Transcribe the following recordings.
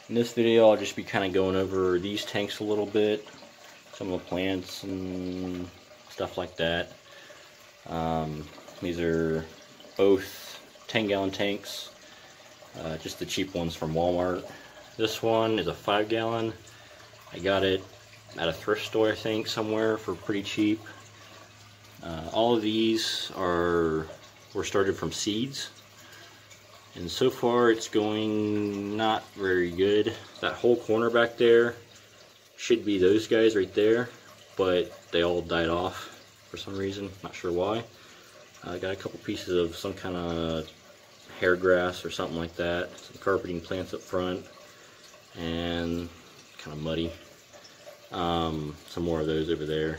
In this video, I'll just be kind of going over these tanks a little bit, some of the plants and stuff like that. These are both 10-gallon tanks, just the cheap ones from Walmart. This one is a 5-gallon. I got it at a thrift store, I think, somewhere for pretty cheap. All of these were started from seeds. And so far it's going not very good. That whole corner back there should be those guys right there, but they all died off for some reason, not sure why. I got a couple pieces of some kind of hair grass or something like that, some carpeting plants up front, and kind of muddy. Some more of those over there.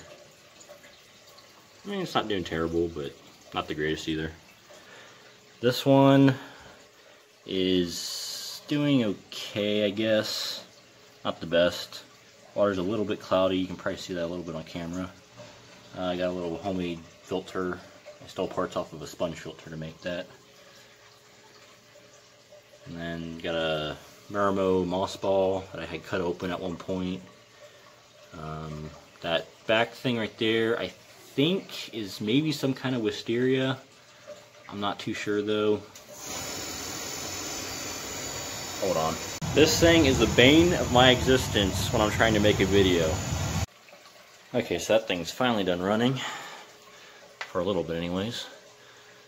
I mean, it's not doing terrible, but not the greatest either. This one is doing okay, I guess. Not the best. Water's a little bit cloudy. You can probably see that a little bit on camera. I got a little homemade filter. I stole parts off of a sponge filter to make that. And then got a Marimo moss ball that I had cut open at one point. That back thing right there, I think is maybe some kind of wisteria. I'm not too sure though. Hold on. This thing is the bane of my existence when I'm trying to make a video. Okay, so that thing's finally done running. For a little bit anyways.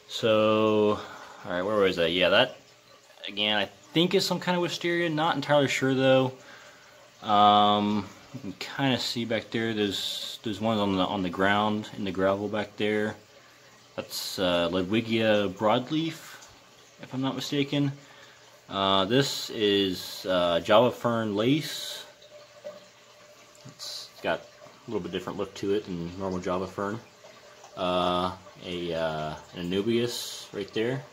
So, alright, where was that? Yeah, that, again, I think is some kind of wisteria. Not entirely sure though. You can kind of see back there, there's ones on the ground, in the gravel back there. That's Ludwigia broadleaf, if I'm not mistaken. This is Java fern lace. It's got a little bit different look to it than normal Java fern. An Anubias right there.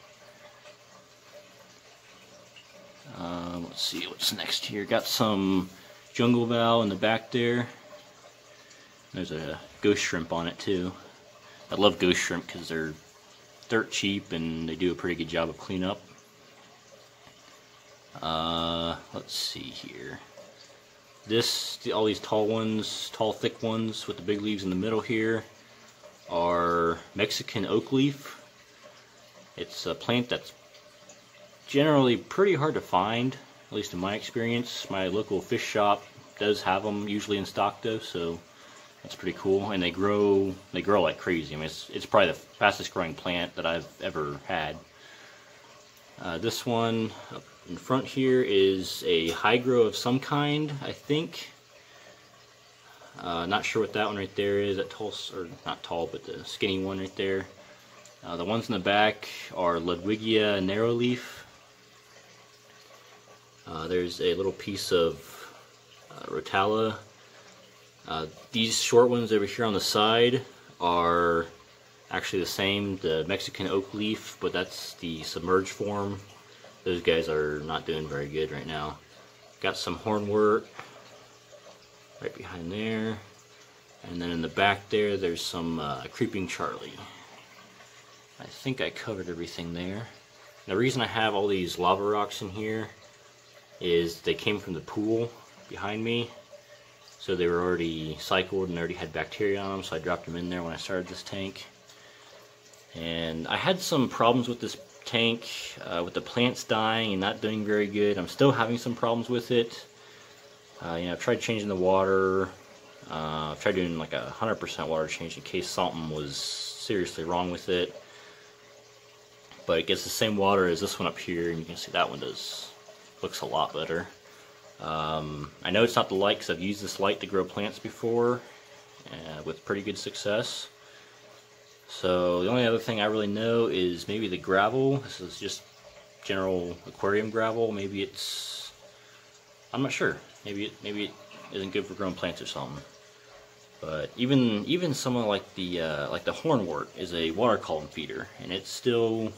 Let's see what's next here. Got some jungle val in the back there. There's a ghost shrimp on it too. I love ghost shrimp because they're dirt cheap and they do a pretty good job of cleanup. Let's see here. All these tall ones, tall thick ones with the big leaves in the middle here are Mexican oak leaf. It's a plant that's generally pretty hard to find, at least in my experience. My local fish shop does have them usually in stock though, so that's pretty cool. And they grow like crazy. I mean, it's probably the fastest growing plant that I've ever had. This one up in front here is a hygro of some kind, I think. Not sure what that one right there is. That tall, or not tall, but the skinny one right there. The ones in the back are Ludwigia narrowleaf. There's a little piece of Rotala. These short ones over here on the side are actually the same, the Mexican oak leaf, but that's the submerged form. Those guys are not doing very good right now. Got some hornwort right behind there, and then in the back there there's some creeping Charlie. I think I covered everything there. The reason I have all these lava rocks in here is they came from the pool behind me, so they were already cycled and already had bacteria on them, so I dropped them in there when I started this tank. And I had some problems with this tank, with the plants dying and not doing very good. I'm still having some problems with it. I've tried changing the water. I've tried doing like 100% water change in case something was seriously wrong with it. But it gets the same water as this one up here, and you can see that one looks a lot better. I know it's not the light because I've used this light to grow plants before with pretty good success. So the only other thing I really know is maybe the gravel. This is just general aquarium gravel. Maybe it's, I'm not sure. Maybe it isn't good for growing plants or something. But even someone like the hornwort is a water column feeder, and it's still,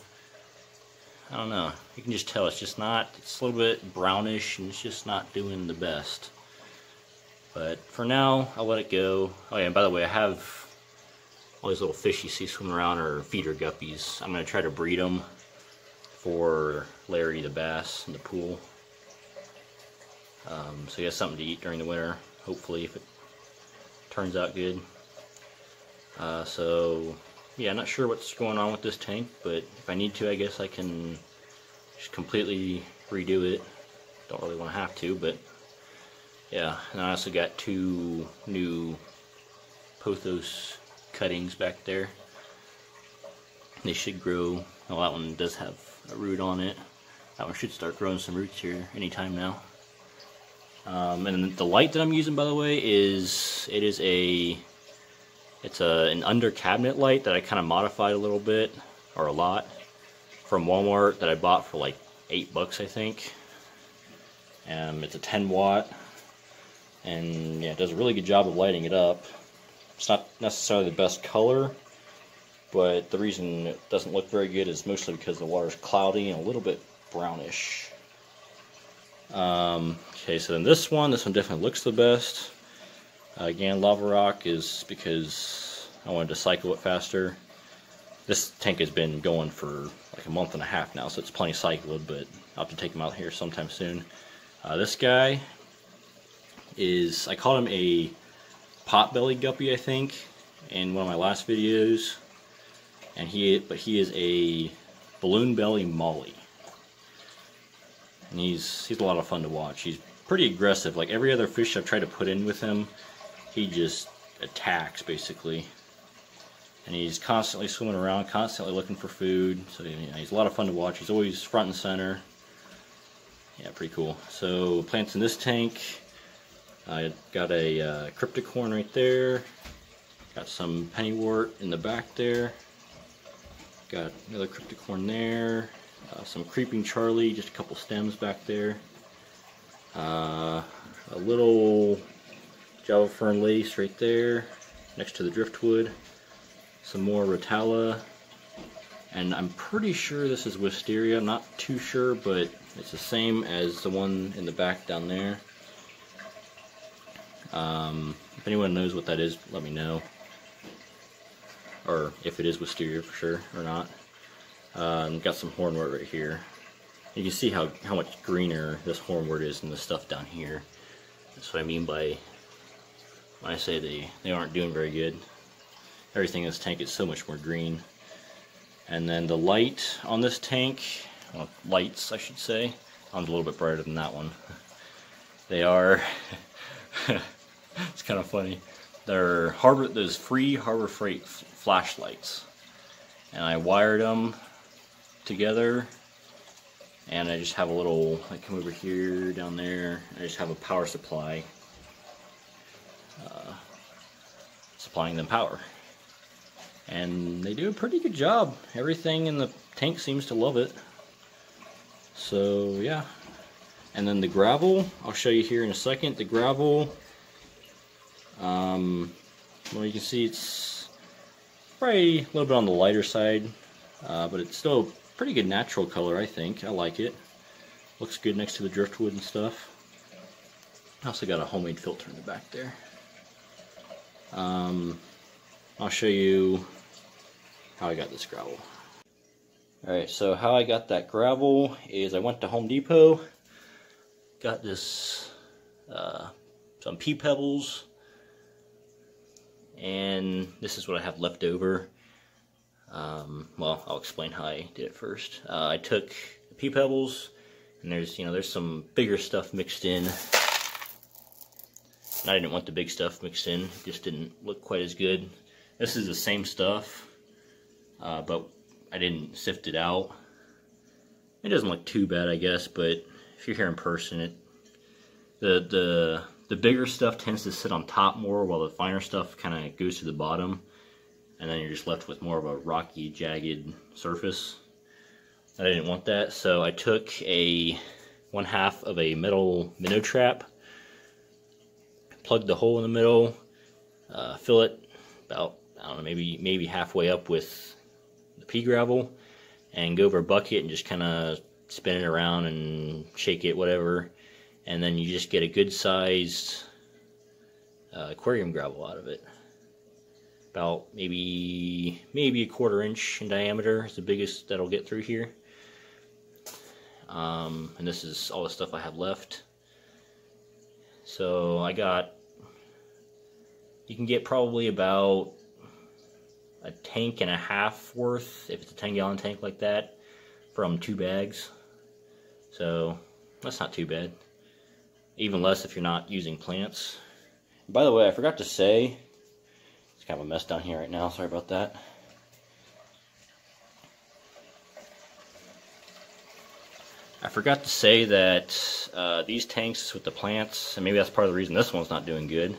I don't know. You can just tell it's just not. It's a little bit brownish, and it's just not doing the best. But for now, I'll let it go. Oh yeah, and by the way, I have all these little fish you see swimming around are feeder guppies. I'm going to try to breed them for Larry the bass in the pool. So he has something to eat during the winter, hopefully, if it turns out good. So yeah, not sure what's going on with this tank, but if I need to, I guess I can just completely redo it. Don't really want to have to, but yeah. And I also got 2 new pothos cuttings back there. They should grow. Well, that one does have a root on it. That one should start growing some roots here anytime now. And the light that I'm using, by the way, is an under cabinet light that I kind of modified a little bit, or a lot, from Walmart, that I bought for like $8, I think. It's a 10 watt, and yeah, it does a really good job of lighting it up. It's not necessarily the best color, but the reason it doesn't look very good is mostly because the water's cloudy and a little bit brownish. Okay, so then this one definitely looks the best. Again, Lava Rock is because I wanted to cycle it faster. This tank has been going for like a month and a half now, so it's plenty cycled, but I'll have to take him out here sometime soon. This guy is, I called him a potbelly guppy, I think, in one of my last videos, and he is a balloon belly molly, and he's a lot of fun to watch. He's pretty aggressive. Like every other fish I've tried to put in with him, he just attacks basically, and he's constantly swimming around, constantly looking for food. So he's a lot of fun to watch. He's always front and center. Yeah, pretty cool. So plants in this tank, I got a cryptocorn right there, got some pennywort in the back there, got another cryptocorn there, some creeping Charlie, just a couple stems back there, a little Java fern lace right there next to the driftwood, some more Rotala, and I'm pretty sure this is Wisteria. I'm not too sure, but it's the same as the one in the back down there. If anyone knows what that is, let me know, or if it is Wisteria for sure or not. Got some hornwort right here. You can see how much greener this hornwort is than the stuff down here. That's what I mean by when I say they aren't doing very good. Everything in this tank is so much more green. And then the light on this tank, well, lights I should say, one's a little bit brighter than that one. They are, it's kind of funny, they're those free Harbor Freight flashlights. And I wired them together, and I just have a little, I come over here, down there, I just have a power supply supplying them power. And they do a pretty good job. Everything in the tank seems to love it. So yeah. And then the gravel, I'll show you here in a second. The gravel, well, you can see it's probably a little bit on the lighter side, but it's still a pretty good natural color, I think. I like it. Looks good next to the driftwood and stuff. I also got a homemade filter in the back there. I'll show you how I got this gravel. Alright, so how I got that gravel is I went to Home Depot, got this, some pea pebbles, and this is what I have left over. Well, I'll explain how I did it first. I took the pea pebbles, and there's some bigger stuff mixed in. And I didn't want the big stuff mixed in, it just didn't look quite as good. This is the same stuff, but I didn't sift it out. It doesn't look too bad, I guess, but if you're here in person, the bigger stuff tends to sit on top more, while the finer stuff kind of goes to the bottom, and then you're just left with more of a rocky, jagged surface. I didn't want that, so I took 1/2 of a metal minnow trap, plug the hole in the middle, fill it about, I don't know, maybe halfway up with the pea gravel, and go over a bucket and just kind of spin it around and shake it, whatever, and then you just get a good sized aquarium gravel out of it. About maybe a 1/4 inch in diameter is the biggest that'll get through here. And this is all the stuff I have left. So you can get probably about a tank and a half worth, if it's a 10-gallon tank like that, from 2 bags. So that's not too bad. Even less if you're not using plants. By the way, I forgot to say, it's kind of a mess down here right now, sorry about that. I forgot to say that these tanks with the plants, and maybe that's part of the reason this one's not doing good,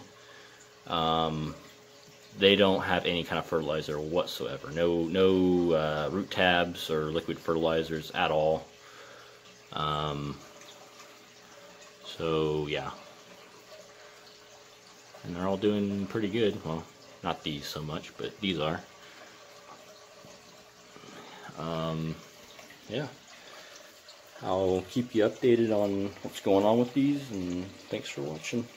they don't have any kind of fertilizer whatsoever. No root tabs or liquid fertilizers at all. So yeah, and they're all doing pretty good. Well, not these so much, but these are. Yeah, I'll keep you updated on what's going on with these, and thanks for watching.